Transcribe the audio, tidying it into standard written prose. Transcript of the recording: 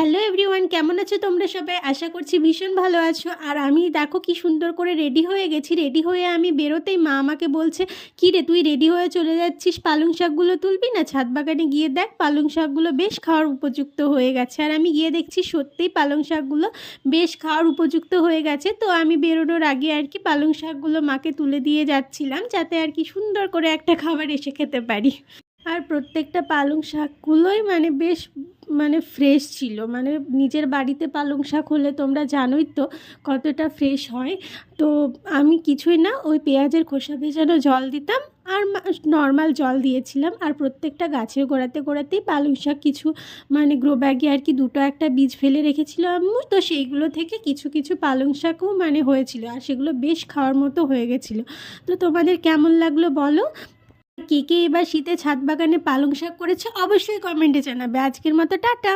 Hello everyone, কেমন আছো তোমরা সবাই? আশা করছি ভীষণ ভালো আছো। আর আমি দেখো কি সুন্দর করে রেডি হয়ে গেছি। রেডি হয়ে আমি বেরোতেই মা আমাকে বলছে, কী রে তুই রেডি হয়ে চলে যাচ্ছিস, পালং শাকগুলো তুলবি না? ছাদ বাগানে গিয়ে দেখ, পালং শাকগুলো বেশ খাওয়ার উপযুক্ত হয়ে গেছে। আর আমি গিয়ে দেখছি সত্যিই পালং শাকগুলো বেশ খাওয়ার উপযুক্ত হয়ে গেছে। তো আমি বেরোনোর আগে আর কি পালং শাকগুলো মাকে তুলে দিয়ে যাচ্ছিলাম, যাতে আর কি সুন্দর করে একটা খাবার এসে খেতে পারি। আর প্রত্যেকটা পালং শাকগুলোই বেশ ফ্রেশ ছিল। নিজের বাড়িতে পালং শাক হলে তোমরা জানোই তো কতটা ফ্রেশ হয়। তো আমি কিছুই না, ওই পেঁয়াজের খোসা ভেজানো জল দিতাম আর নর্মাল জল দিয়েছিলাম। আর প্রত্যেকটা গাছের গোড়াতে গোড়াতেই পালং শাক কিছু গ্রো ব্যাগে আর কি দুটো একটা বীজ ফেলে রেখেছিল আম্মু। তো সেইগুলো থেকে কিছু কিছু পালং শাকও হয়েছিল, আর সেগুলো বেশ খাওয়ার মতো হয়ে গেছিলো। তো তোমাদের কেমন লাগলো বলো? কে কে এবার শীতে ছাদ বাগানে পালং শাক করেছে অবশ্যই কমেন্টে জানাবে। আজকের মতো টাটা।